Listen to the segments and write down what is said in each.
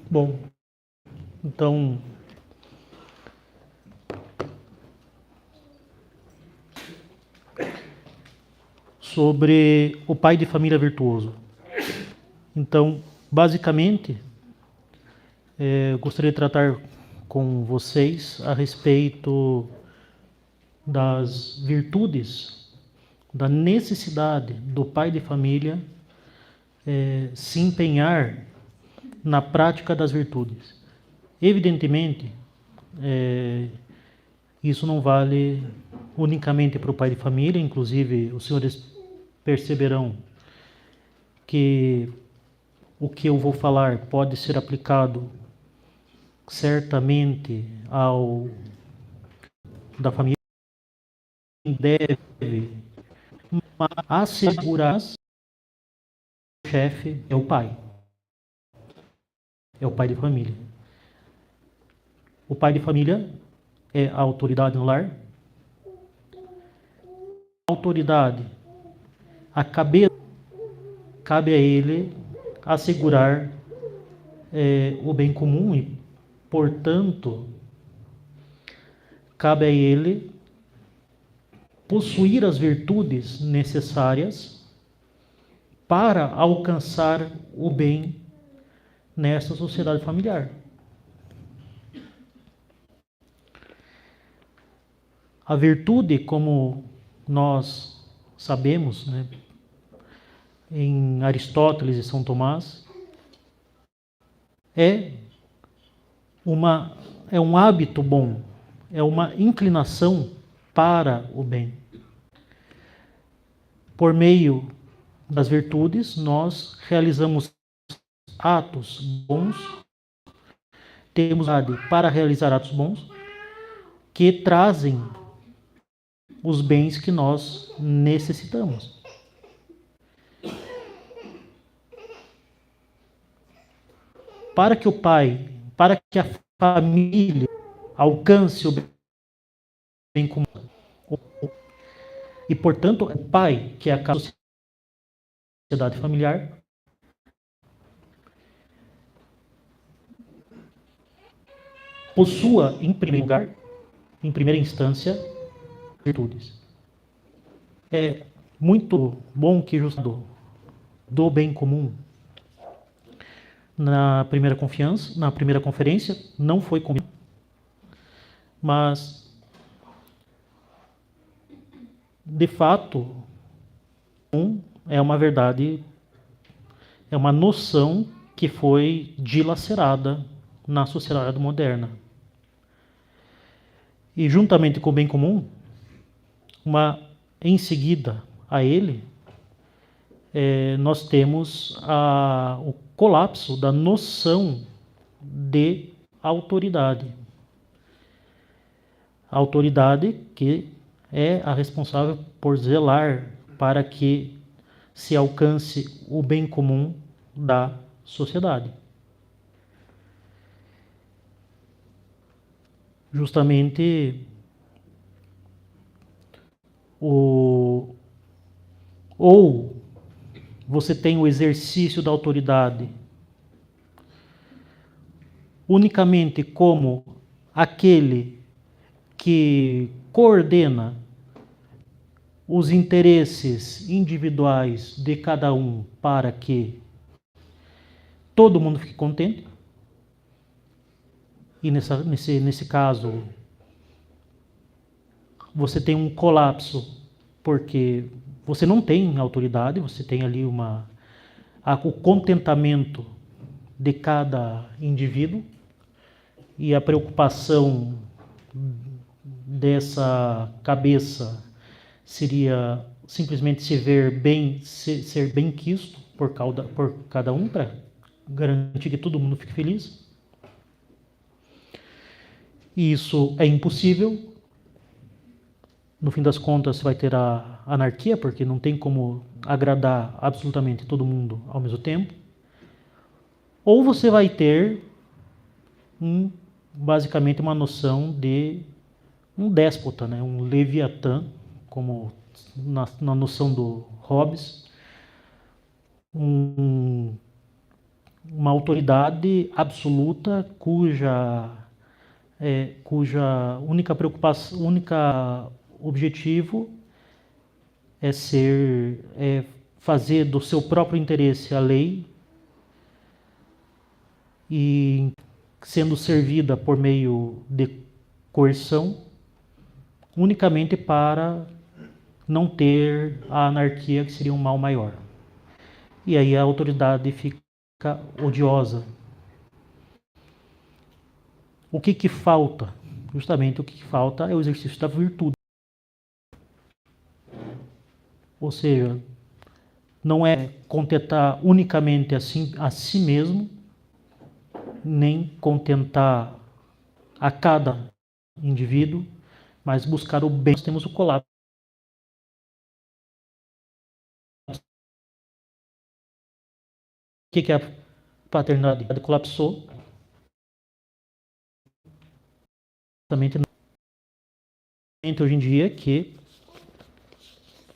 Bom, então, sobre o pai de família virtuoso. Então, basicamente, gostaria de tratar com vocês a respeito das virtudes, da necessidade do pai de família se empenhar na prática das virtudes. Evidentemente, isso não vale unicamente para o pai de família, inclusive os senhores perceberão que o que eu vou falar pode ser aplicado certamente ao da família, deve assegurar que o chefe é o pai de família. O pai de família é a autoridade no lar. A autoridade, a cabeça, cabe a ele assegurar o bem comum e, portanto, cabe a ele possuir as virtudes necessárias para alcançar o bem nessa sociedade familiar. A virtude, como nós sabemos, né, em Aristóteles e São Tomás, é um hábito bom, é uma inclinação para o bem. Por meio das virtudes, nós realizamos atos bons, temos para realizar atos bons que trazem os bens que nós necessitamos. Para que a família alcance o bem comum, e portanto o pai, que é a sociedade familiar, possua em primeiro lugar, em primeira instância, virtudes. É muito bom que justo do bem comum na primeira conferência, não foi comigo, mas de fato é uma verdade, é uma noção que foi dilacerada na sociedade moderna. E juntamente com o bem comum, em seguida a ele, nós temos o colapso da noção de autoridade. A autoridade que é a responsável por zelar para que se alcance o bem comum da sociedade. Justamente ou você tem o exercício da autoridade unicamente como aquele que coordena os interesses individuais de cada um para que todo mundo fique contente. E nesse caso, você tem um colapso, porque você não tem autoridade, você tem ali o contentamento de cada indivíduo, e a preocupação dessa cabeça seria simplesmente ser bem quisto por cada um, para garantir que todo mundo fique feliz. E isso é impossível. No fim das contas, vai ter a anarquia, porque não tem como agradar absolutamente todo mundo ao mesmo tempo. Ou você vai ter basicamente uma noção de um déspota, né? Um leviatã, como na noção do Hobbes, um uma autoridade absoluta cuja única preocupação, única objetivo é fazer do seu próprio interesse a lei e sendo servida por meio de coerção unicamente para não ter a anarquia, que seria um mal maior. E aí a autoridade fica odiosa. O que falta? Justamente o que falta é o exercício da virtude. Ou seja, não é contentar unicamente a si mesmo, nem contentar a cada indivíduo, mas buscar o bem. Nós temos o colapso. O que a paternidade colapsou? Justamente hoje em dia,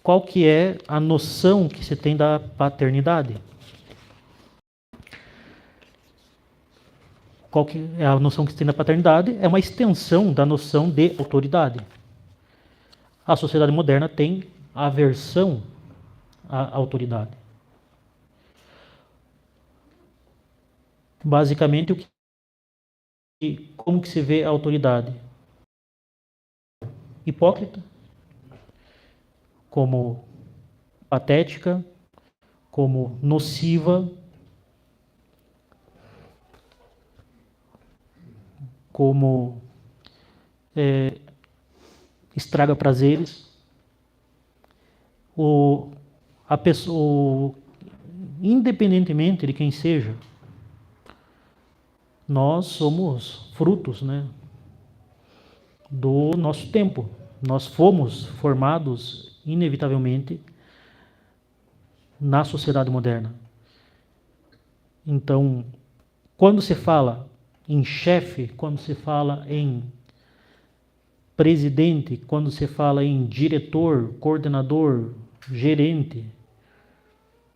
qual que é a noção que se tem da paternidade? Qual que é a noção que se tem da paternidade? É uma extensão da noção de autoridade. A sociedade moderna tem aversão à autoridade. Basicamente, como que se vê a autoridade? Hipócrita, como patética, como nociva, como estraga prazeres. A pessoa, independentemente de quem seja, nós somos frutos, né, do nosso tempo. Nós fomos formados inevitavelmente na sociedade moderna. Então, quando se fala em chefe, quando se fala em presidente, quando se fala em diretor, coordenador, gerente,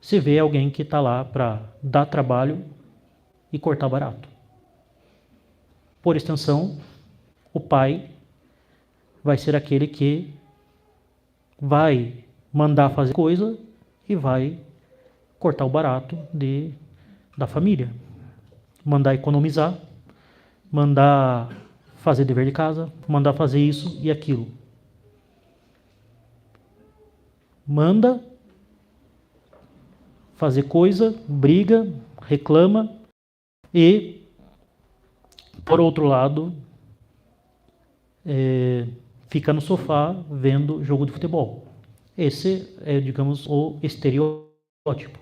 se vê alguém que está lá para dar trabalho e cortar barato. Por extensão, o pai vai ser aquele que vai mandar fazer coisa e vai cortar o barato da família. Mandar economizar, mandar fazer dever de casa, mandar fazer isso e aquilo. Manda fazer coisa, briga, reclama e, por outro lado, fica no sofá vendo jogo de futebol. Esse é, digamos, o estereótipo.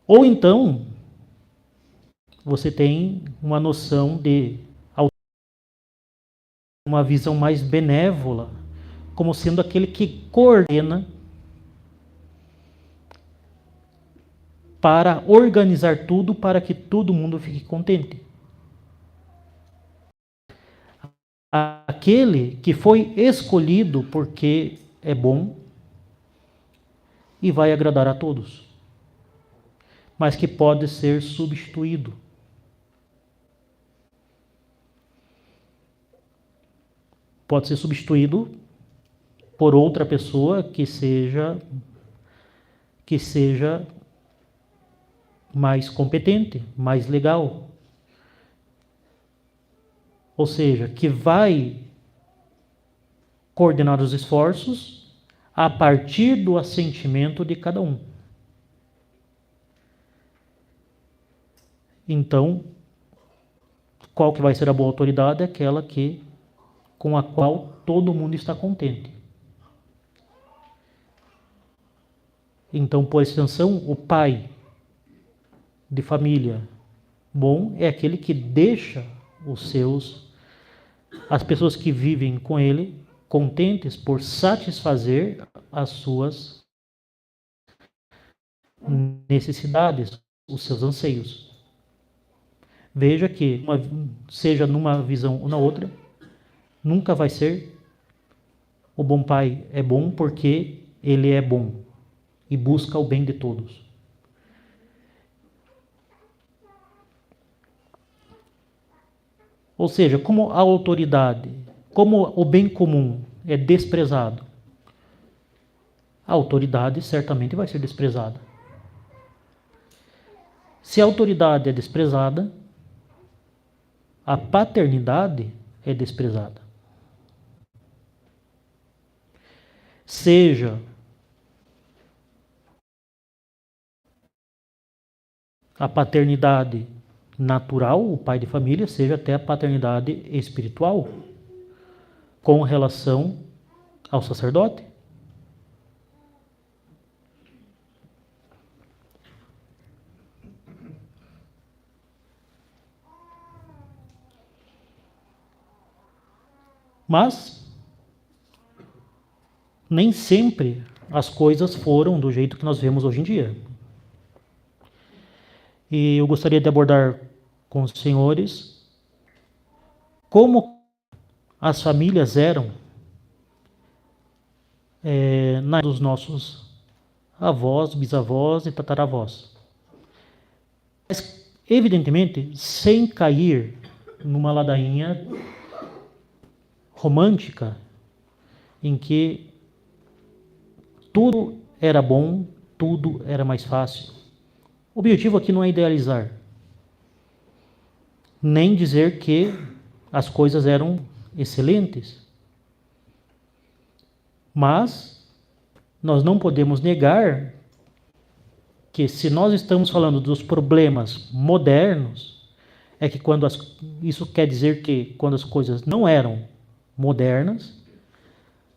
Ou então, você tem uma noção de uma visão mais benévola, como sendo aquele que coordena para organizar tudo para que todo mundo fique contente. Aquele que foi escolhido porque é bom e vai agradar a todos, mas que pode ser substituído. Pode ser substituído por outra pessoa que seja mais competente, mais legal. Ou seja, que vai coordenar os esforços a partir do assentimento de cada um. Então, qual que vai ser a boa autoridade? Aquela com a qual todo mundo está contente. Então, por extensão, o pai de família bom é aquele que deixa as pessoas que vivem com ele contentes por satisfazer as suas necessidades, os seus anseios. Veja que, seja numa visão ou na outra, nunca vai ser o bom pai é bom porque ele é bom e busca o bem de todos. Ou seja, como a autoridade, como o bem comum é desprezado, a autoridade certamente vai ser desprezada. Se a autoridade é desprezada, a paternidade é desprezada. Seja a paternidade natural, o pai de família, seja até a paternidade espiritual, com relação ao sacerdote. Mas nem sempre as coisas foram do jeito que nós vemos hoje em dia. E eu gostaria de abordar com os senhores como as famílias eram na dos nossos avós, bisavós e tataravós. Mas, evidentemente, sem cair numa ladainha romântica em que tudo era bom, tudo era mais fácil. O objetivo aqui não é idealizar, nem dizer que as coisas eram excelentes. Mas nós não podemos negar que, se nós estamos falando dos problemas modernos, é que isso quer dizer que quando as coisas não eram modernas,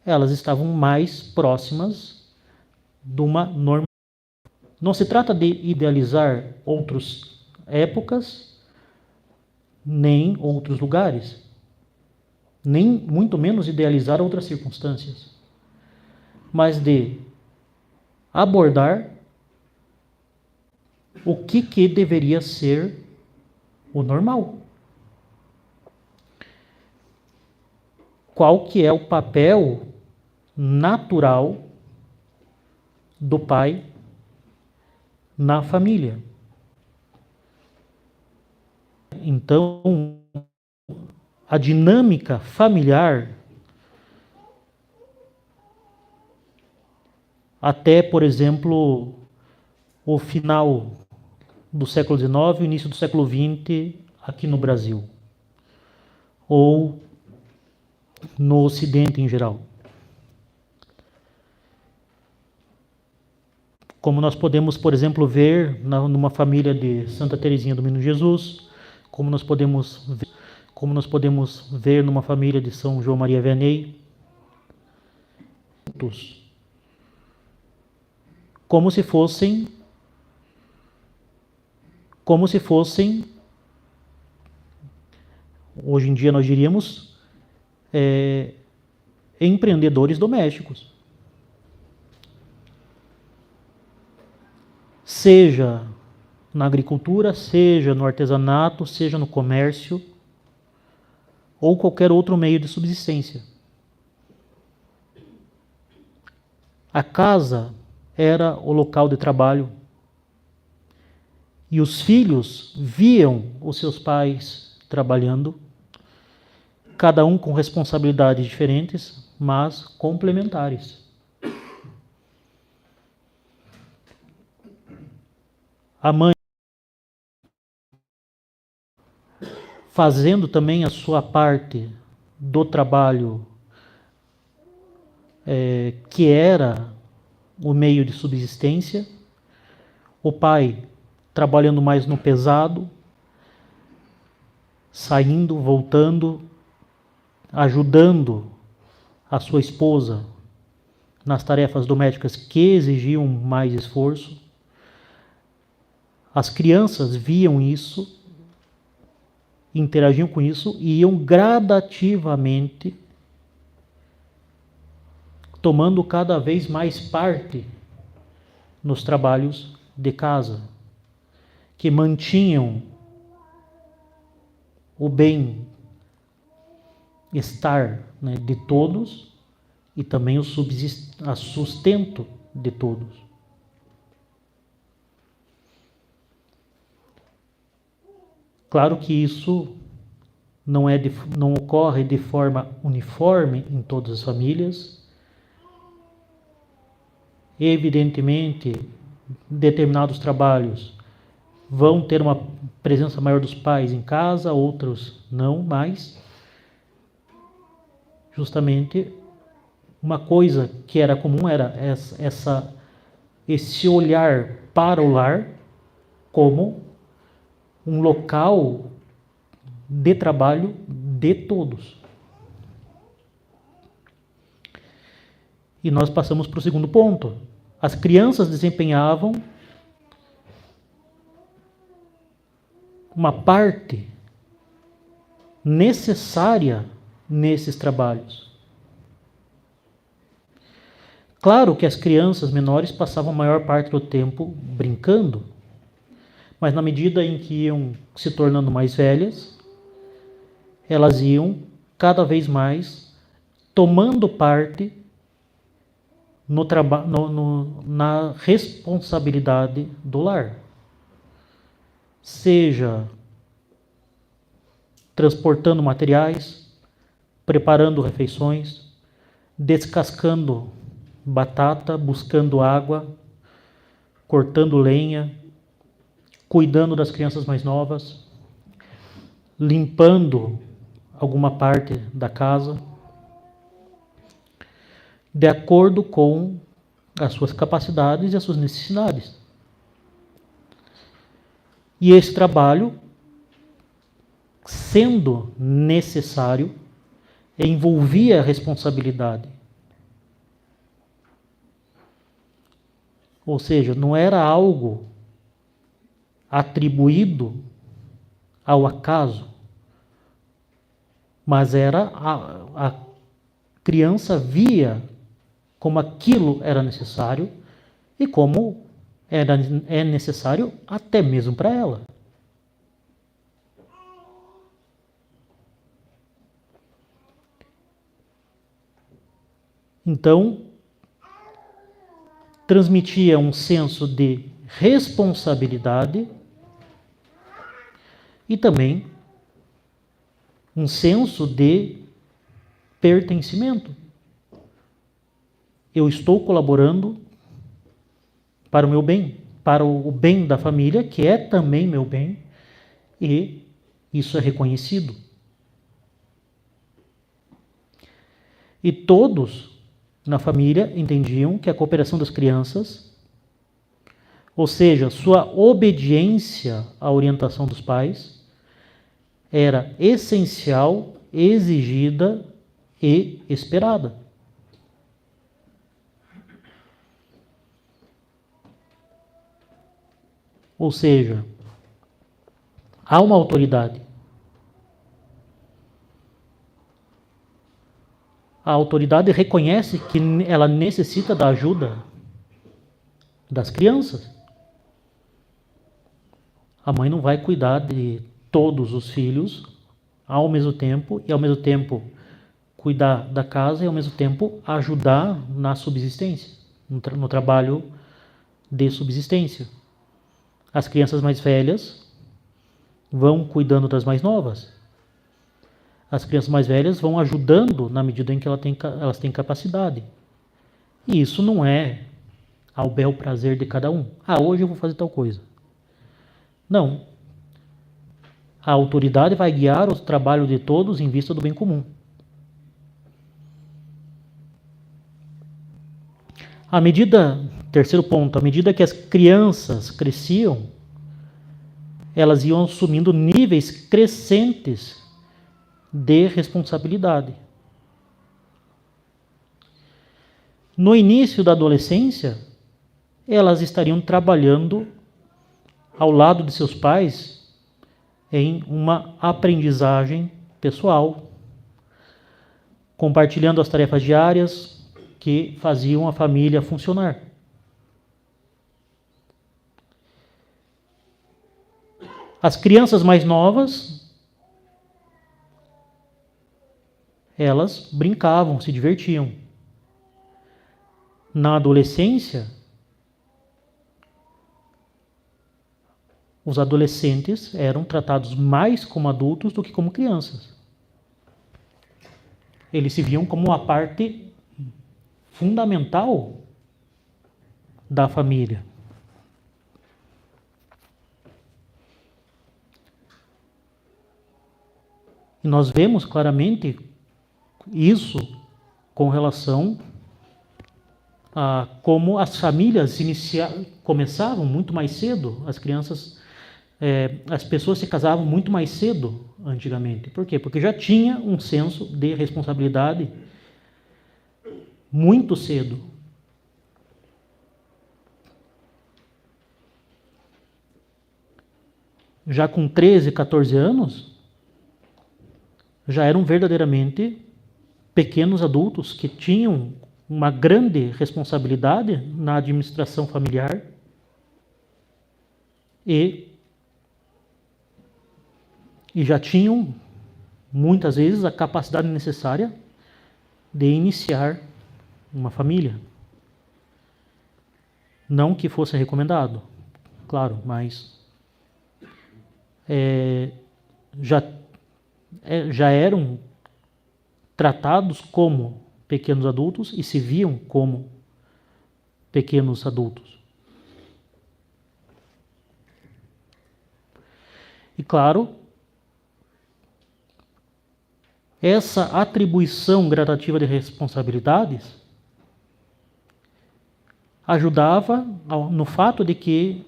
elas estavam mais próximas de uma norma. Não se trata de idealizar outras épocas, nem outros lugares, nem muito menos idealizar outras circunstâncias, mas de abordar o que deveria ser o normal. Qual que é o papel natural do pai na família. Então, a dinâmica familiar, até, por exemplo, o final do século XIX e o início do século XX aqui no Brasil, ou no Ocidente em geral. Como nós podemos, por exemplo, ver numa família de Santa Teresinha do Menino Jesus, como nós podemos ver numa família de São João Maria Vianney, como se fossem hoje em dia nós diríamos empreendedores domésticos. Seja na agricultura, seja no artesanato, seja no comércio, ou qualquer outro meio de subsistência. A casa era o local de trabalho, e os filhos viam os seus pais trabalhando, cada um com responsabilidades diferentes, mas complementares. A mãe fazendo também a sua parte do trabalho, que era o meio de subsistência, o pai trabalhando mais no pesado, saindo, voltando, ajudando a sua esposa nas tarefas domésticas que exigiam mais esforço. As crianças viam isso, interagiam com isso e iam gradativamente tomando cada vez mais parte nos trabalhos de casa, que mantinham o bem-estar, né, de todos e também o sustento de todos. Claro que isso não ocorre de forma uniforme em todas as famílias. Evidentemente, determinados trabalhos vão ter uma presença maior dos pais em casa, outros não, mas justamente uma coisa que era comum era esse olhar para o lar como um local de trabalho de todos. E nós passamos para o segundo ponto. As crianças desempenhavam uma parte necessária nesses trabalhos. Claro que as crianças menores passavam a maior parte do tempo brincando, mas na medida em que iam se tornando mais velhas, elas iam cada vez mais tomando parte na responsabilidade do lar. Seja transportando materiais, preparando refeições, descascando batata, buscando água, cortando lenha, cuidando das crianças mais novas, limpando alguma parte da casa, de acordo com as suas capacidades e as suas necessidades. E esse trabalho, sendo necessário, envolvia a responsabilidade. Ou seja, não era algo atribuído ao acaso, mas era a criança via como aquilo era necessário e como é necessário até mesmo para ela. Então, transmitia um senso de responsabilidade e também um senso de pertencimento. Eu estou colaborando para o meu bem, para o bem da família, que é também meu bem, e isso é reconhecido. E todos na família entendiam que a cooperação das crianças, ou seja, sua obediência à orientação dos pais, era essencial, exigida e esperada. Ou seja, há uma autoridade. A autoridade reconhece que ela necessita da ajuda das crianças. A mãe não vai cuidar de todos os filhos ao mesmo tempo, e ao mesmo tempo cuidar da casa e ao mesmo tempo ajudar na subsistência, no trabalho de subsistência. As crianças mais velhas vão cuidando das mais novas. As crianças mais velhas vão ajudando na medida em que elas têm capacidade. E isso não é ao bel prazer de cada um. Hoje eu vou fazer tal coisa. Não. A autoridade vai guiar o trabalho de todos em vista do bem comum. Terceiro ponto, à medida que as crianças cresciam, elas iam assumindo níveis crescentes de responsabilidade. No início da adolescência, elas estariam trabalhando ao lado de seus pais em uma aprendizagem pessoal, compartilhando as tarefas diárias que faziam a família funcionar. As crianças mais novas, elas brincavam, se divertiam. Na adolescência, os adolescentes eram tratados mais como adultos do que como crianças. Eles se viam como uma parte fundamental da família. E nós vemos claramente isso com relação a como as famílias começavam muito mais cedo, as crianças, as pessoas se casavam muito mais cedo antigamente. Por quê? Porque já tinha um senso de responsabilidade muito cedo. Já com 13, 14 anos, já eram verdadeiramente pequenos adultos que tinham uma grande responsabilidade na administração familiar e já tinham, muitas vezes, a capacidade necessária de iniciar uma família. Não que fosse recomendado, claro, mas já eram tratados como pequenos adultos e se viam como pequenos adultos. E claro, essa atribuição gradativa de responsabilidades ajudava no fato de que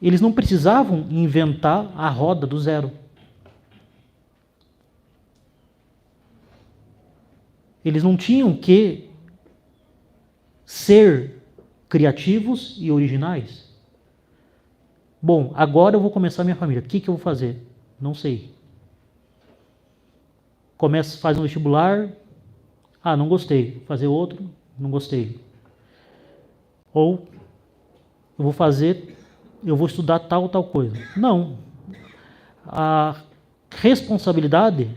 eles não precisavam inventar a roda do zero. Eles não tinham que ser criativos e originais. Bom, agora eu vou começar minha família. O que eu vou fazer? Não sei. Faz um vestibular. Ah, não gostei. Fazer outro. Não gostei. Ou eu vou estudar tal coisa. Não. A responsabilidade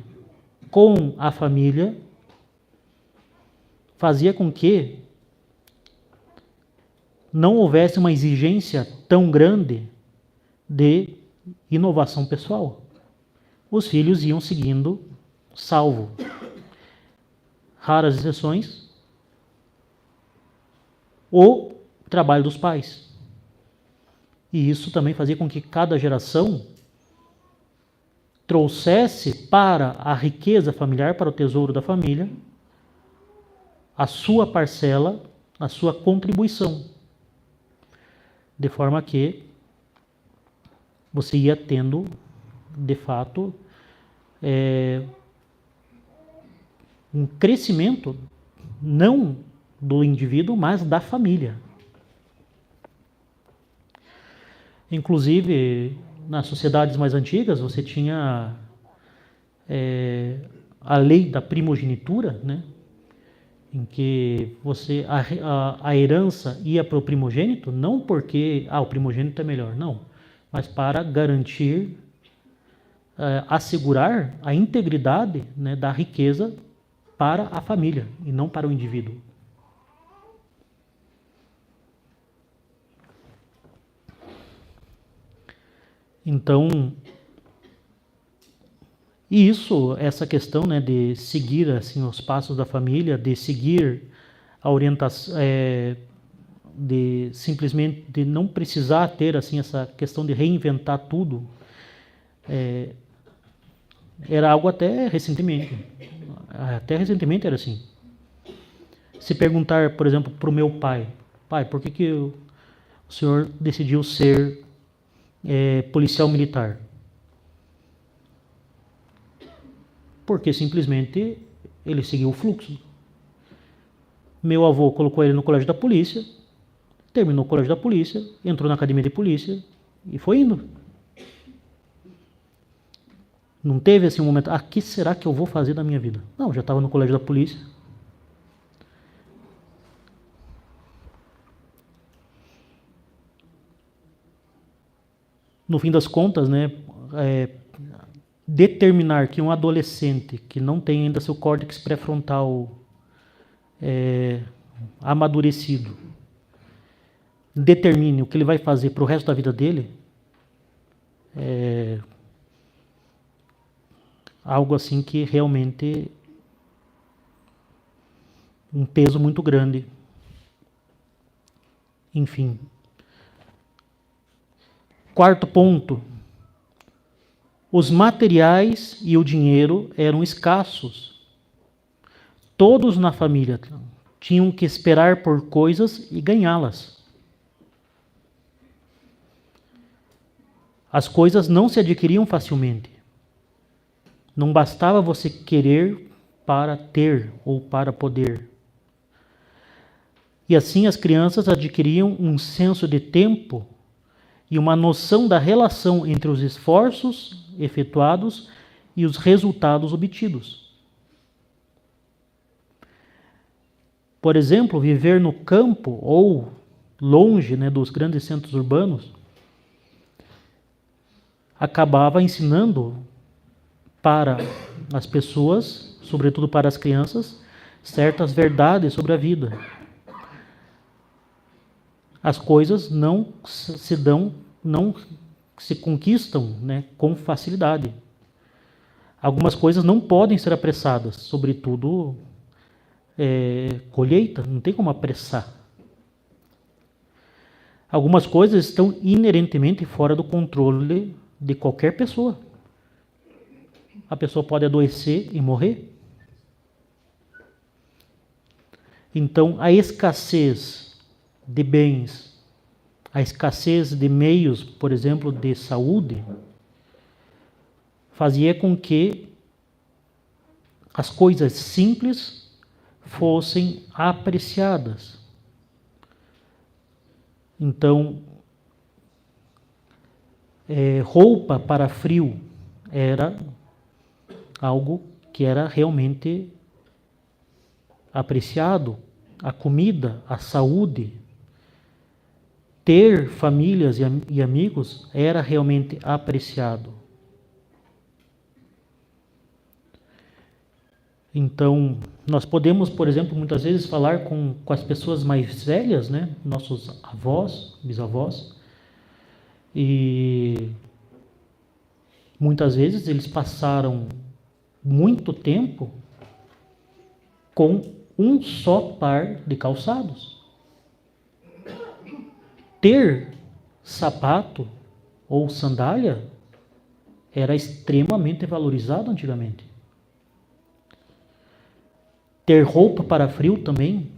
com a família fazia com que não houvesse uma exigência tão grande de inovação pessoal. Os filhos iam seguindo, salvo raras exceções, o trabalho dos pais. E isso também fazia com que cada geração trouxesse para a riqueza familiar, para o tesouro da família, a sua parcela, a sua contribuição. De forma que você ia tendo, de fato, um crescimento, não do indivíduo, mas da família. Inclusive, nas sociedades mais antigas, você tinha a lei da primogenitura, né? Em que a herança ia para o primogênito, não porque o primogênito é melhor, não, mas para garantir, assegurar a integridade, né, da riqueza para a família e não para o indivíduo. Então, essa questão, né, de seguir assim os passos da família, de seguir a orientação, de simplesmente de não precisar ter assim essa questão de reinventar tudo, era algo até recentemente era assim. Se perguntar, por exemplo, para o meu pai, por que o senhor decidiu ser policial militar? Porque simplesmente ele seguiu o fluxo. Meu avô colocou ele no colégio da polícia, terminou o colégio da polícia, entrou na academia de polícia e foi indo. Não teve assim um momento, o que será que eu vou fazer da minha vida? Não, já estava no colégio da polícia. No fim das contas, né, determinar que um adolescente que não tem ainda seu córtex pré-frontal amadurecido determine o que ele vai fazer para o resto da vida dele, algo assim que realmente um peso muito grande. Enfim. Quarto ponto. Os materiais e o dinheiro eram escassos. Todos na família tinham que esperar por coisas e ganhá-las. As coisas não se adquiriam facilmente. Não bastava você querer para ter ou para poder. E assim as crianças adquiriam um senso de tempo e uma noção da relação entre os esforços efetuados e os resultados obtidos. Por exemplo, viver no campo ou longe, né, dos grandes centros urbanos acabava ensinando para as pessoas, sobretudo para as crianças, certas verdades sobre a vida. As coisas não se conquistam, né, com facilidade. Algumas coisas não podem ser apressadas, sobretudo colheita, não tem como apressar. Algumas coisas estão inerentemente fora do controle de qualquer pessoa. A pessoa pode adoecer e morrer. Então, a escassez de bens, a escassez de meios, por exemplo, de saúde, fazia com que as coisas simples fossem apreciadas. Então, roupa para frio era algo que era realmente apreciado. A comida, a saúde, ter famílias e amigos era realmente apreciado. Então, nós podemos, por exemplo, muitas vezes falar com as pessoas mais velhas, né? Nossos avós, bisavós, e muitas vezes eles passaram muito tempo com um só par de calçados. Ter sapato ou sandália era extremamente valorizado antigamente. Ter roupa para frio também.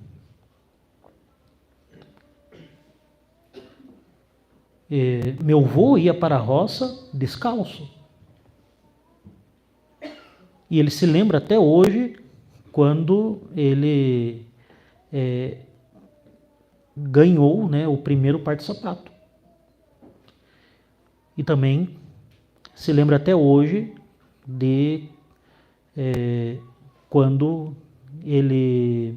Meu avô ia para a roça descalço. E ele se lembra até hoje quando ele ganhou, né, o primeiro par de sapato. E também se lembra até hoje de quando ele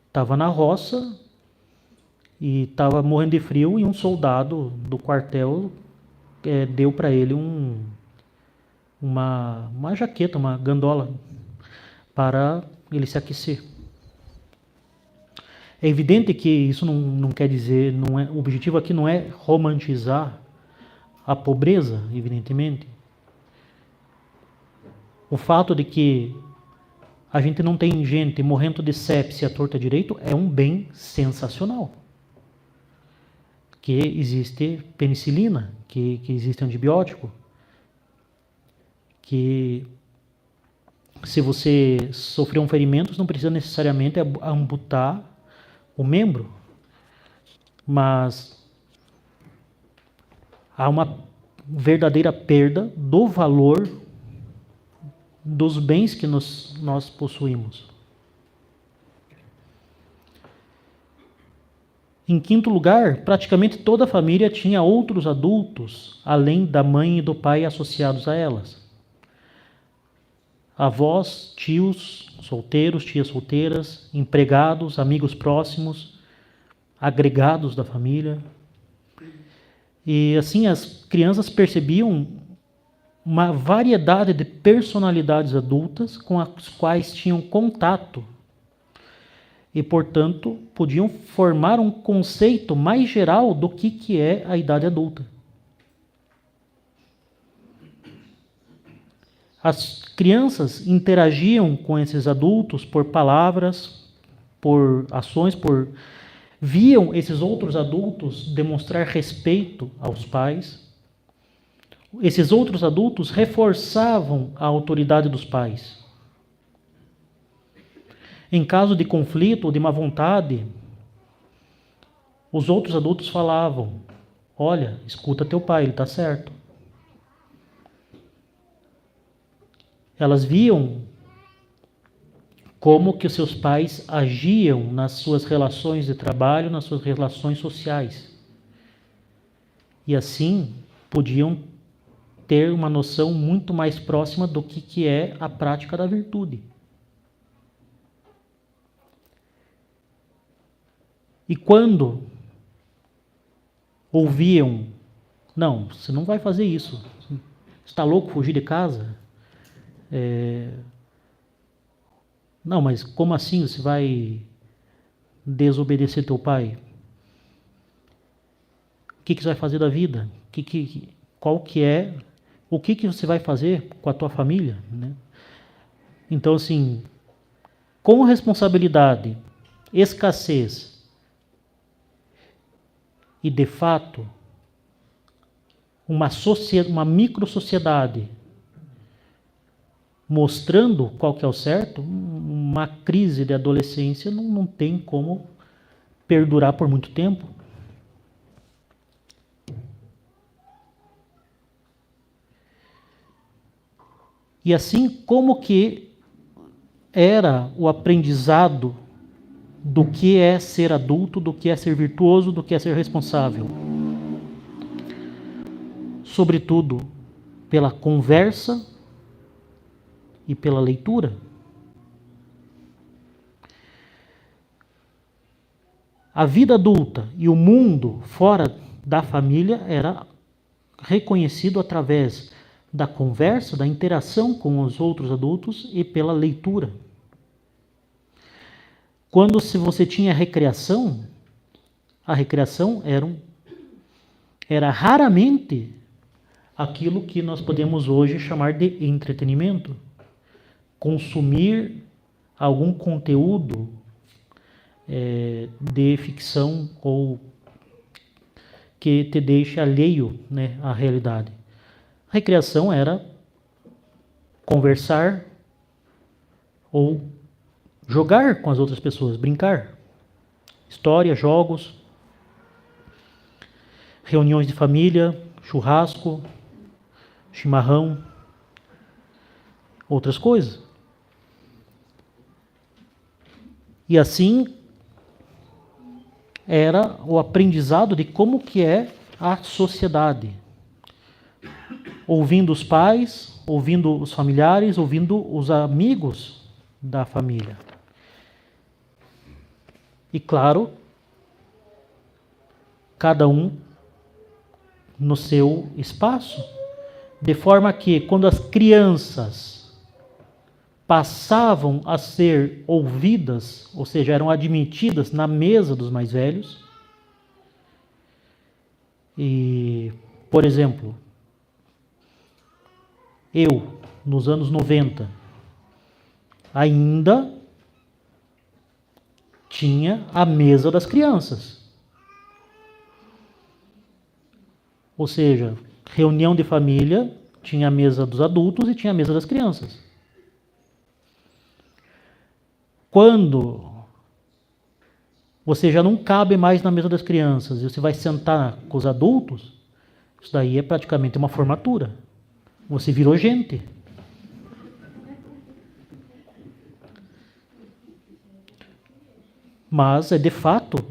estava na roça e estava morrendo de frio e um soldado do quartel deu para ele uma jaqueta, uma gandola, para ele se aquecer. É evidente que isso não quer dizer, o objetivo aqui não é romantizar a pobreza, evidentemente. O fato de que a gente não tem gente morrendo de sepsia à torta direito é um bem sensacional. Que existe penicilina, que existe antibiótico, que se você sofrer um ferimento, não precisa necessariamente amputar o membro, mas há uma verdadeira perda do valor dos bens que nós possuímos. Em quinto lugar, praticamente toda a família tinha outros adultos, além da mãe e do pai associados a elas. Avós, tios solteiros, tias solteiras, empregados, amigos próximos, agregados da família. E assim as crianças percebiam uma variedade de personalidades adultas com as quais tinham contato e, portanto, podiam formar um conceito mais geral do que é a idade adulta. As crianças interagiam com esses adultos por palavras, por ações, viam esses outros adultos demonstrar respeito aos pais. Esses outros adultos reforçavam a autoridade dos pais. Em caso de conflito ou de má vontade, os outros adultos falavam: olha, escuta teu pai, ele está certo. Elas viam como que os seus pais agiam nas suas relações de trabalho, nas suas relações sociais. E assim podiam ter uma noção muito mais próxima do que é a prática da virtude. E quando ouviam: não, você não vai fazer isso, você está louco fugir de casa? Não, mas como assim você vai desobedecer teu pai? O que você vai fazer da vida? O que você vai fazer com a tua família? Né? Então, assim, com responsabilidade, escassez e, de fato, uma micro-sociedade mostrando qual que é o certo, uma crise de adolescência não tem como perdurar por muito tempo. E assim, como que era o aprendizado do que é ser adulto, do que é ser virtuoso, do que é ser responsável? Sobretudo pela conversa e pela leitura. A vida adulta e o mundo fora da família era reconhecido através da conversa, da interação com os outros adultos e pela leitura. Quando você tinha recreação, a recreação era raramente aquilo que nós podemos hoje chamar de entretenimento. Consumir algum conteúdo de ficção ou que te deixe alheio, né, à realidade. A recreação era conversar ou jogar com as outras pessoas, brincar. História, jogos, reuniões de família, churrasco, chimarrão, outras coisas. E assim era o aprendizado de como que é a sociedade. Ouvindo os pais, ouvindo os familiares, ouvindo os amigos da família. E claro, cada um no seu espaço, de forma que quando as crianças passavam a ser ouvidas, ou seja, eram admitidas na mesa dos mais velhos. E, por exemplo, eu, nos anos 90, ainda tinha a mesa das crianças. Ou seja, reunião de família, tinha a mesa dos adultos e tinha a mesa das crianças. Quando você já não cabe mais na mesa das crianças e você vai sentar com os adultos, isso daí é praticamente uma formatura. Você virou gente. Mas é de fato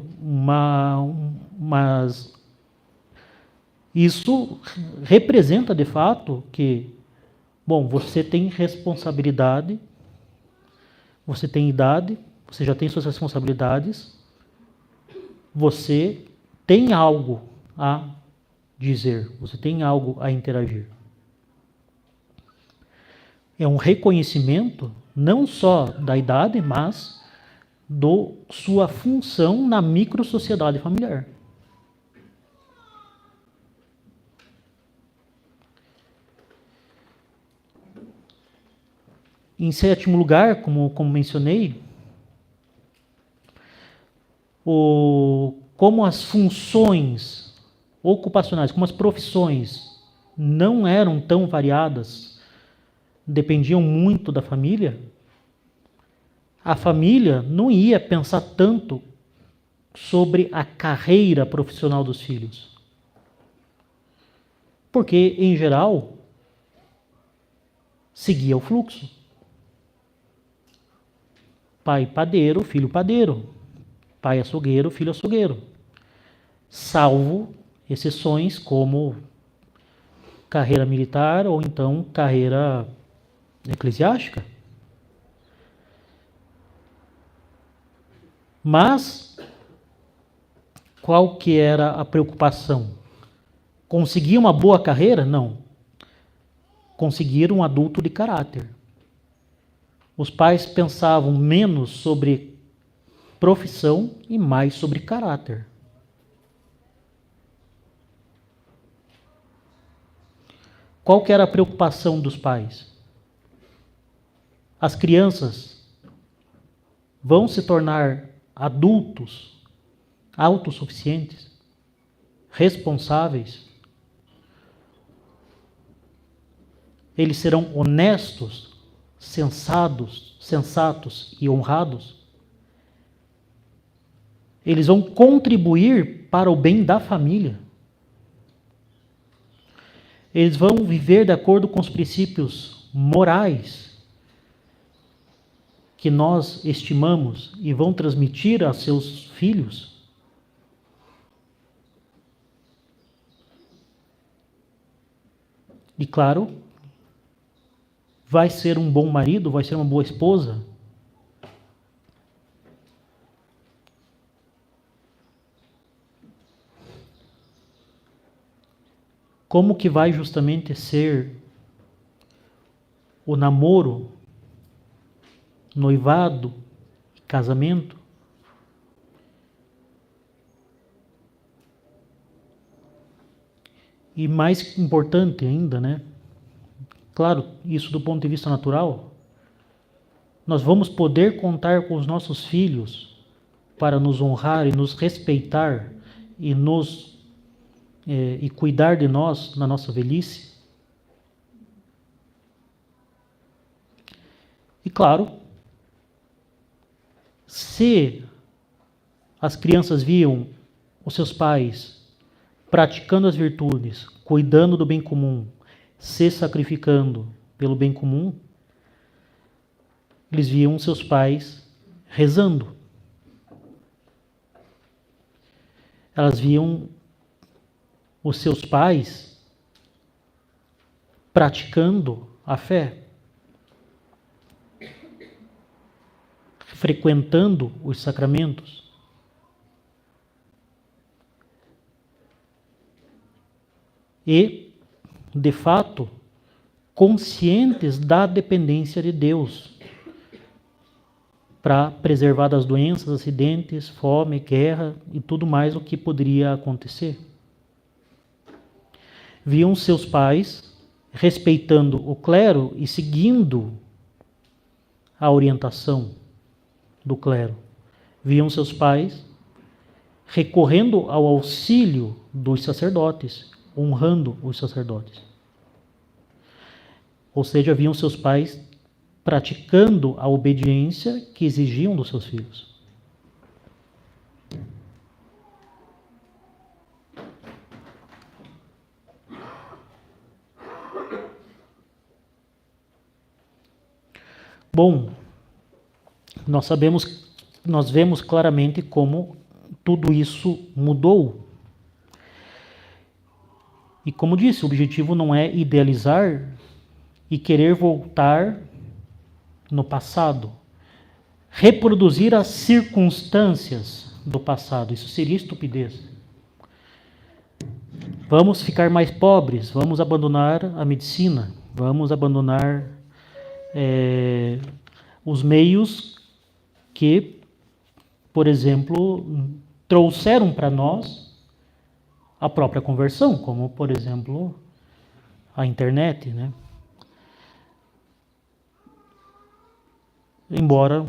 isso representa de fato que, bom, você tem responsabilidade, você tem idade, você já tem suas responsabilidades, você tem algo a dizer, você tem algo a interagir. É um reconhecimento não só da idade, mas da sua função na microsociedade familiar. Em sétimo lugar, como mencionei, como as funções ocupacionais, como as profissões não eram tão variadas, dependiam muito da família, a família não ia pensar tanto sobre a carreira profissional dos filhos. Porque, em geral, seguia o fluxo. Pai padeiro, filho padeiro. Pai açougueiro, filho açougueiro. Salvo exceções como carreira militar ou então carreira eclesiástica. Mas qual que era a preocupação? Conseguir uma boa carreira? Não. Conseguir um adulto de caráter. Os pais pensavam menos sobre profissão e mais sobre caráter. Qual que era a preocupação dos pais? As crianças vão se tornar adultos autossuficientes, responsáveis. Eles serão honestos, sensatos e honrados. Eles vão contribuir para o bem da família. Eles vão viver de acordo com os princípios morais que nós estimamos e vão transmitir a seus filhos. E claro, vai ser um bom marido, vai ser uma boa esposa. Como que vai justamente ser o namoro, noivado, casamento? E mais importante ainda, né? Claro, isso do ponto de vista natural, nós vamos poder contar com os nossos filhos para nos honrar e nos respeitar e cuidar de nós na nossa velhice. E claro, se as crianças viam os seus pais praticando as virtudes, cuidando do bem comum, se sacrificando pelo bem comum, eles viam seus pais rezando. Elas viam os seus pais praticando a fé, frequentando os sacramentos. E, de fato, conscientes da dependência de Deus para preservar das doenças, acidentes, fome, guerra e tudo mais o que poderia acontecer. Viam seus pais respeitando o clero e seguindo a orientação do clero. Viam seus pais recorrendo ao auxílio dos sacerdotes, honrando os sacerdotes. Ou seja, viam seus pais praticando a obediência que exigiam dos seus filhos. Bom, nós vemos claramente como tudo isso mudou. E como disse, o objetivo não é idealizar e querer voltar no passado, reproduzir as circunstâncias do passado. Isso seria estupidez. Vamos ficar mais pobres, vamos abandonar a medicina, vamos abandonar os meios que, por exemplo, trouxeram para nós a própria conversão, como, por exemplo, a internet, né? embora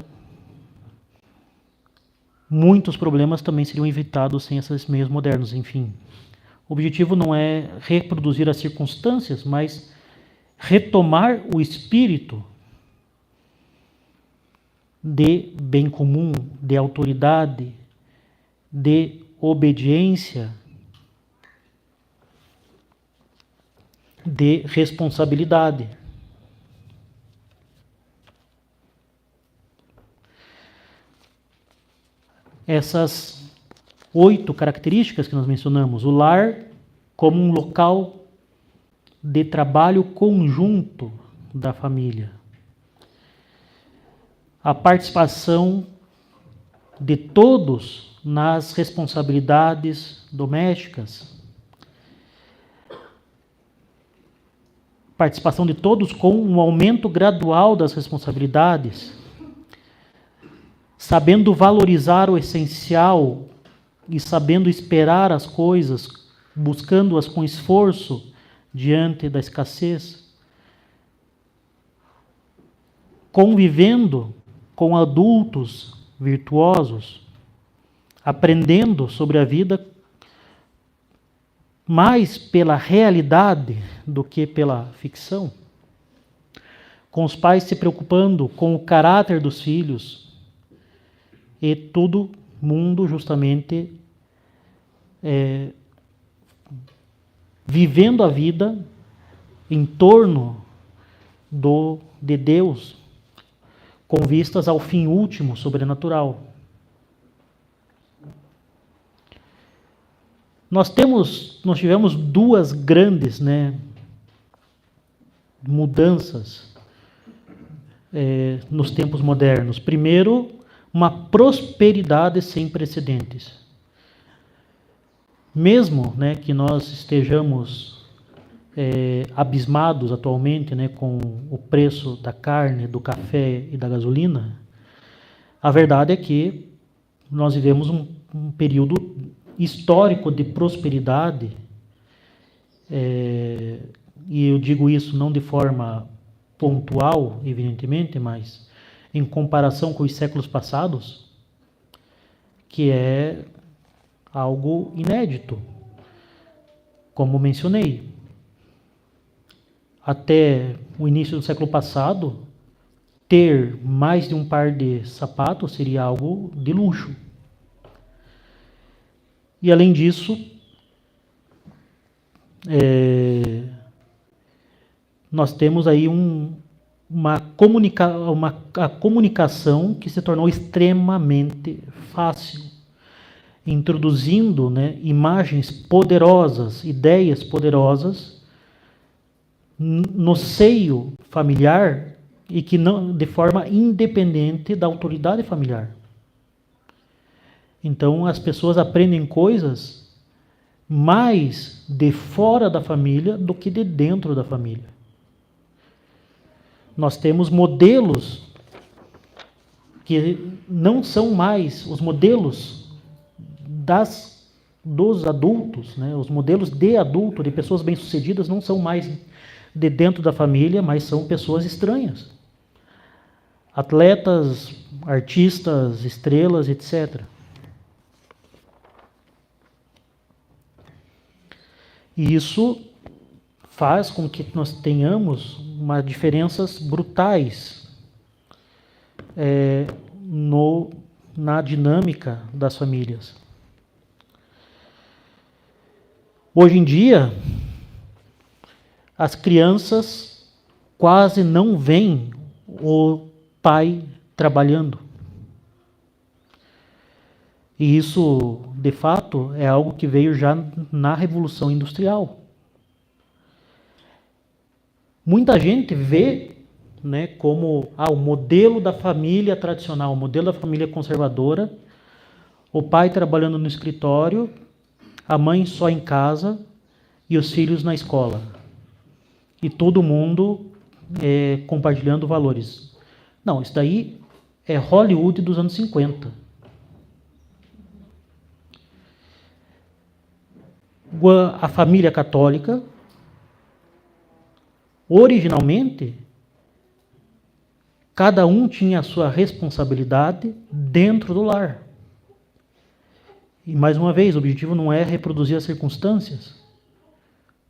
muitos problemas também seriam evitados sem esses meios modernos, enfim. O objetivo não é reproduzir as circunstâncias, mas retomar o espírito de bem comum, de autoridade, de obediência, de responsabilidade. Essas 8 características que nós mencionamos, o lar como um local de trabalho conjunto da família, a participação de todos nas responsabilidades domésticas, participação de todos com um aumento gradual das responsabilidades, sabendo valorizar o essencial e sabendo esperar as coisas, buscando-as com esforço diante da escassez, convivendo com adultos virtuosos, aprendendo sobre a vida mais pela realidade do que pela ficção, com os pais se preocupando com o caráter dos filhos, e todo mundo justamente vivendo a vida em torno de Deus, com vistas ao fim último, sobrenatural. Nós tivemos 2 grandes, mudanças nos tempos modernos. Primeiro, uma prosperidade sem precedentes. Mesmo que nós estejamos abismados atualmente com o preço da carne, do café e da gasolina, a verdade é que nós vivemos um período histórico de prosperidade, e eu digo isso não de forma pontual, evidentemente, mas em comparação com os séculos passados, que é algo inédito. Como mencionei, até o início do século passado, ter mais de um par de sapatos seria algo de luxo. E além disso, nós temos aí a comunicação que se tornou extremamente fácil, introduzindo imagens poderosas, ideias poderosas no seio familiar e que não de forma independente da autoridade familiar. Então as pessoas aprendem coisas mais de fora da família do que de dentro da família. Nós temos modelos que não são mais os modelos dos adultos, os modelos de adulto, de pessoas bem-sucedidas, não são mais de dentro da família, mas são pessoas estranhas. Atletas, artistas, estrelas, etc. E isso faz com que nós tenhamos diferenças brutais na dinâmica das famílias. Hoje em dia, as crianças quase não veem o pai trabalhando. E isso, de fato, é algo que veio já na Revolução Industrial. Muita gente vê como o modelo da família tradicional, o modelo da família conservadora, o pai trabalhando no escritório, a mãe só em casa e os filhos na escola. E todo mundo compartilhando valores. Não, isso daí é Hollywood dos anos 50. A família católica, originalmente, cada um tinha a sua responsabilidade dentro do lar. E mais uma vez, o objetivo não é reproduzir as circunstâncias,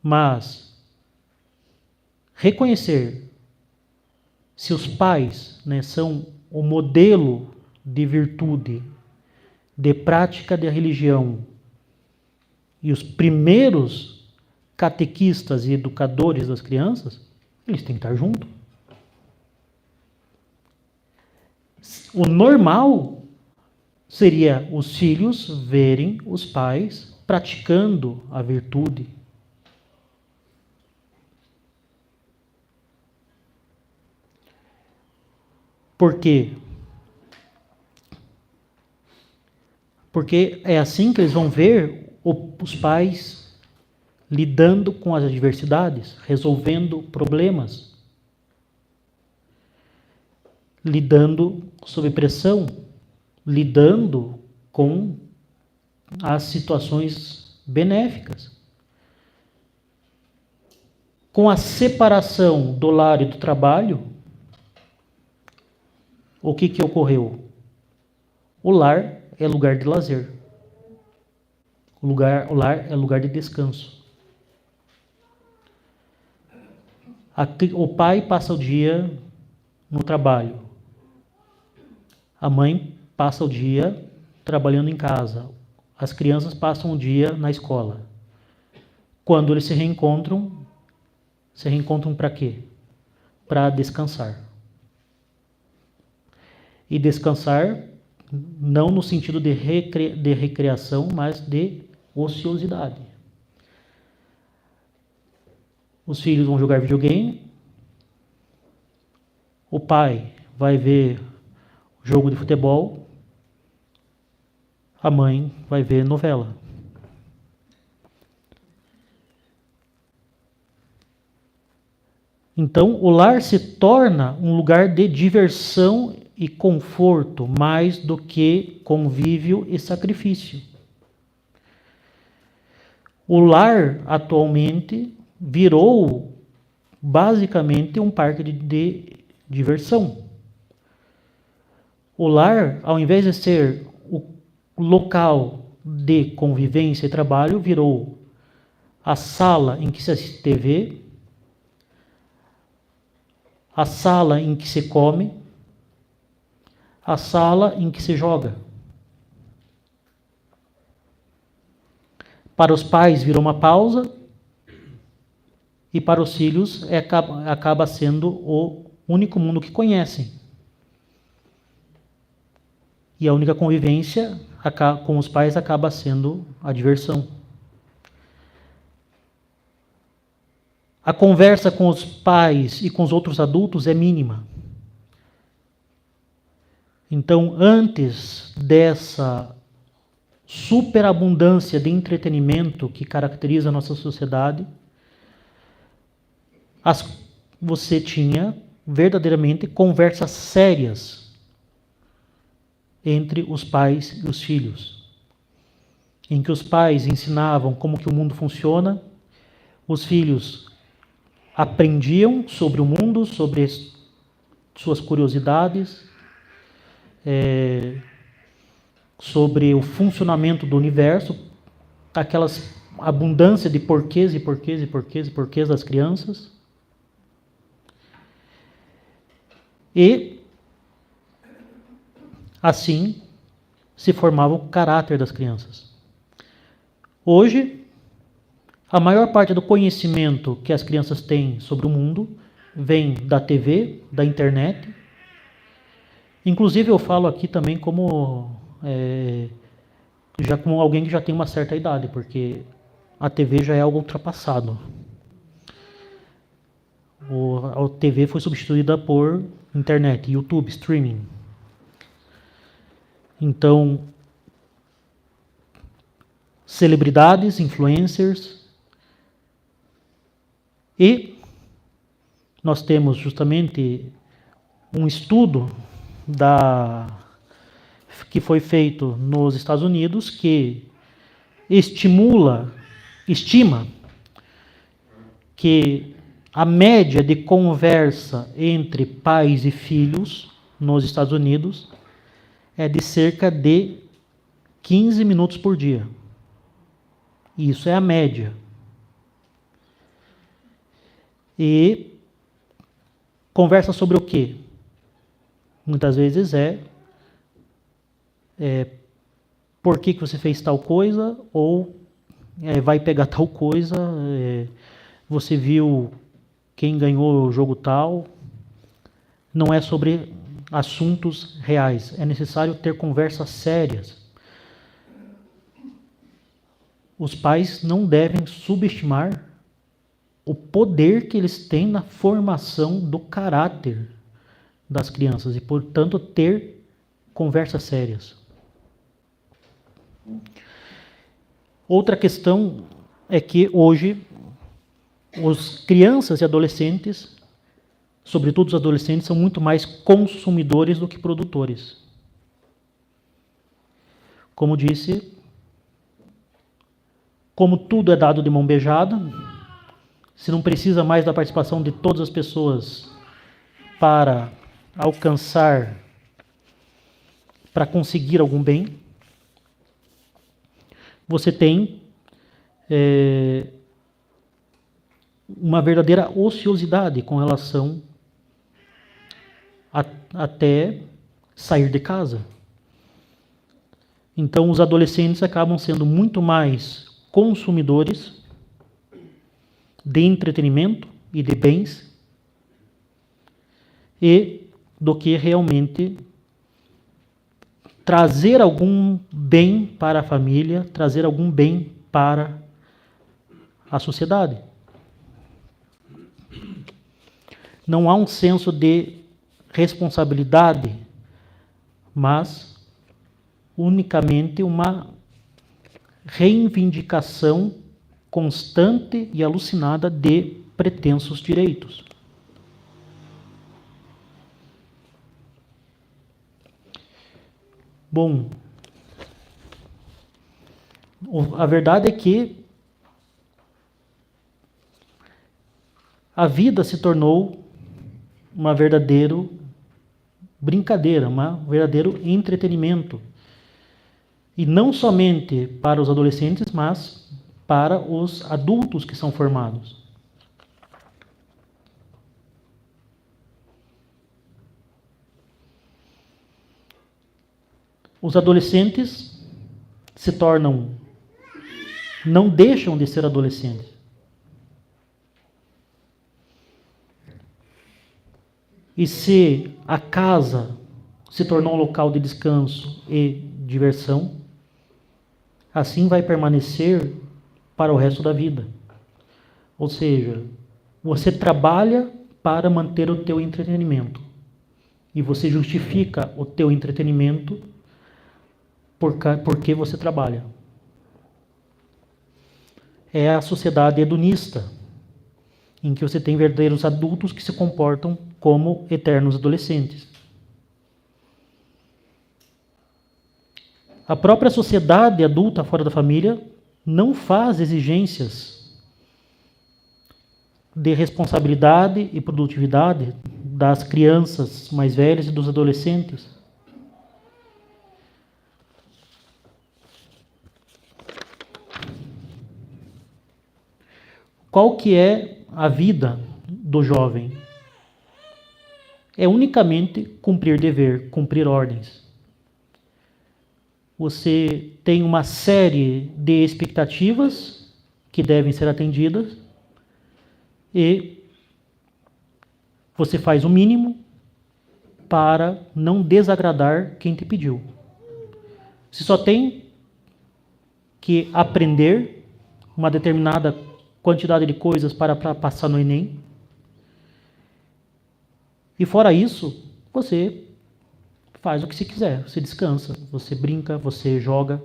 mas reconhecer se os pais, né, são o modelo de virtude, de prática da religião, e os primeiros catequistas e educadores das crianças, eles têm que estar juntos. O normal seria os filhos verem os pais praticando a virtude. Por quê? Porque é assim que eles vão ver os pais lidando com as adversidades, resolvendo problemas, lidando sob pressão, lidando com as situações benéficas. Com a separação do lar e do trabalho, o que ocorreu? O lar é lugar de lazer. O lar é lugar de descanso. O pai passa o dia no trabalho. A mãe passa o dia trabalhando em casa. As crianças passam o dia na escola. Quando eles se reencontram para quê? Para descansar. E descansar não no sentido de recreação, mas de ociosidade. Os filhos vão jogar videogame, o pai vai ver jogo de futebol, a mãe vai ver novela. Então, o lar se torna um lugar de diversão e conforto, mais do que convívio e sacrifício. O lar, atualmente, virou basicamente um parque de diversão. O lar, ao invés de ser o local de convivência e trabalho, virou a sala em que se assiste TV, a sala em que se come, a sala em que se joga. Para os pais virou uma pausa e para os filhos acaba sendo o único mundo que conhecem. E a única convivência com os pais acaba sendo a diversão. A conversa com os pais e com os outros adultos é mínima. Então, antes dessa superabundância de entretenimento que caracteriza a nossa sociedade, você tinha verdadeiramente conversas sérias entre os pais e os filhos, em que os pais ensinavam como que o mundo funciona, os filhos aprendiam sobre o mundo, sobre suas curiosidades, sobre o funcionamento do universo, aquelas abundância de porquês e porquês e porquês e porquês das crianças. E assim se formava o caráter das crianças. Hoje, a maior parte do conhecimento que as crianças têm sobre o mundo vem da TV, da internet. Inclusive eu falo aqui também como alguém que já tem uma certa idade, porque a TV já é algo ultrapassado. A TV foi substituída por internet, YouTube, streaming. Então, celebridades, influencers, e nós temos justamente um estudo que foi feito nos Estados Unidos que estima que A média de conversa entre pais e filhos nos Estados Unidos é de cerca de 15 minutos por dia. Isso é a média. E conversa sobre o quê? Muitas vezes por que você fez tal coisa, ou vai pegar tal coisa, você viu quem ganhou o jogo tal. Não é sobre assuntos reais. É necessário ter conversas sérias. Os pais não devem subestimar o poder que eles têm na formação do caráter das crianças e, portanto, ter conversas sérias. Outra questão é que hoje os crianças e adolescentes, sobretudo os adolescentes, são muito mais consumidores do que produtores. Como disse, como tudo é dado de mão beijada, se não precisa mais da participação de todas as pessoas para alcançar, para conseguir algum bem, você tem uma verdadeira ociosidade com relação até sair de casa. Então, os adolescentes acabam sendo muito mais consumidores de entretenimento e de bens do que realmente trazer algum bem para a família, trazer algum bem para a sociedade. Não há um senso de responsabilidade, mas unicamente uma reivindicação constante e alucinada de pretensos direitos. Bom, a verdade é que a vida se tornou uma verdadeira brincadeira, um verdadeiro entretenimento. E não somente para os adolescentes, mas para os adultos que são formados. Os adolescentes não deixam de ser adolescentes. E se a casa se tornou um local de descanso e diversão, assim vai permanecer para o resto da vida. Ou seja, você trabalha para manter o teu entretenimento. E você justifica o teu entretenimento porque você trabalha. É a sociedade hedonista, em que você tem verdadeiros adultos que se comportam como eternos adolescentes. A própria sociedade adulta fora da família não faz exigências de responsabilidade e produtividade das crianças mais velhas e dos adolescentes. Qual que é a vida do jovem? É unicamente cumprir dever, cumprir ordens. Você tem uma série de expectativas que devem ser atendidas e você faz o mínimo para não desagradar quem te pediu. Você só tem que aprender uma determinada quantidade de coisas para passar no Enem. E fora isso, você faz o que você quiser. Você descansa, você brinca, você joga.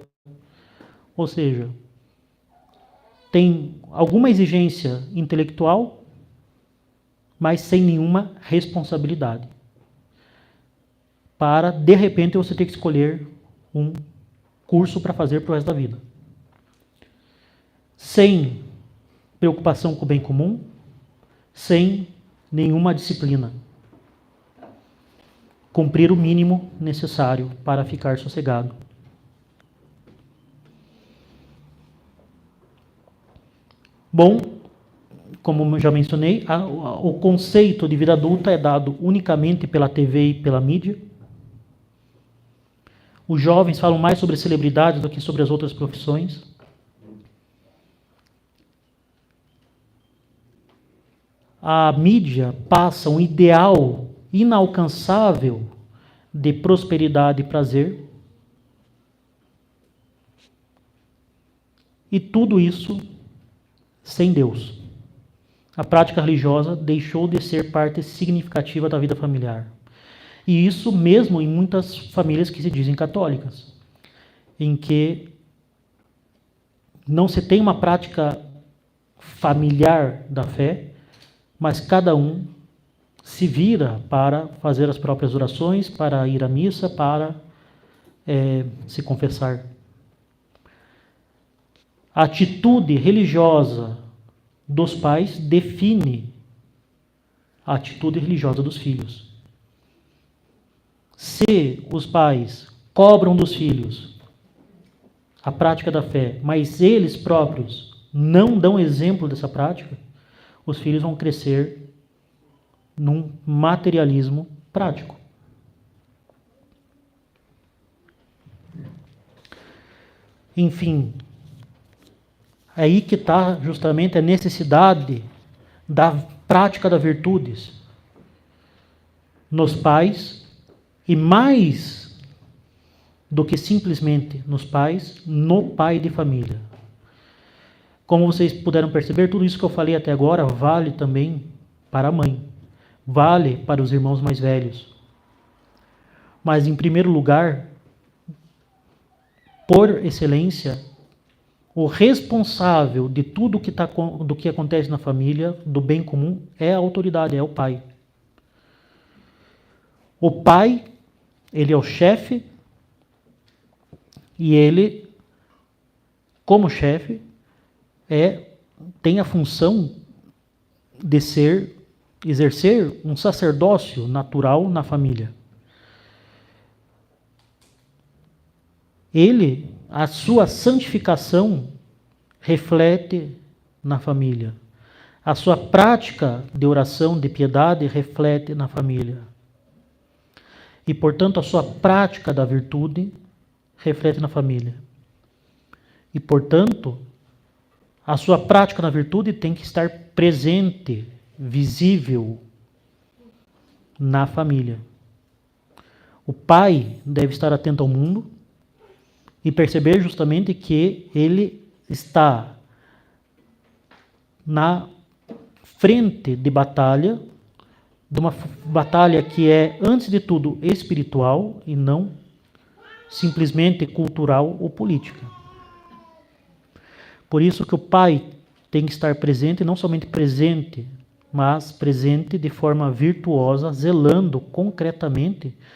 Ou seja, tem alguma exigência intelectual, mas sem nenhuma responsabilidade. Para, de repente, você ter que escolher um curso para fazer para o resto da vida. Sem preocupação com o bem comum, sem nenhuma disciplina. Cumprir o mínimo necessário para ficar sossegado. Bom, como já mencionei, o conceito de vida adulta é dado unicamente pela TV e pela mídia. Os jovens falam mais sobre celebridades do que sobre as outras profissões. A mídia passa um ideal inalcançável de prosperidade e prazer. E tudo isso sem Deus. A prática religiosa deixou de ser parte significativa da vida familiar. E isso mesmo em muitas famílias que se dizem católicas, em que não se tem uma prática familiar da fé, mas cada um se vira para fazer as próprias orações, para ir à missa, para se confessar. A atitude religiosa dos pais define a atitude religiosa dos filhos. Se os pais cobram dos filhos a prática da fé, mas eles próprios não dão exemplo dessa prática, os filhos vão crescer num materialismo prático. Enfim, é aí que está justamente a necessidade da prática das virtudes nos pais, e mais do que simplesmente nos pais, no pai de família. Como vocês puderam perceber, tudo isso que eu falei até agora vale também para a mãe, vale para os irmãos mais velhos. Mas, em primeiro lugar, por excelência, o responsável de tudo do que acontece na família, do bem comum, é a autoridade, é o pai. O pai, ele é o chefe, e ele, como chefe, tem a função de exercer um sacerdócio natural na família. A sua santificação reflete na família. A sua prática de oração, de piedade, reflete na família. E, portanto, a sua prática da virtude reflete na família. E, portanto, a sua prática na virtude tem que estar presente, visível na família. O pai deve estar atento ao mundo e perceber justamente que ele está na frente de batalha, de uma batalha que é, antes de tudo, espiritual e não simplesmente cultural ou política. Por isso que o pai tem que estar presente, não somente presente, mas presente de forma virtuosa, zelando concretamente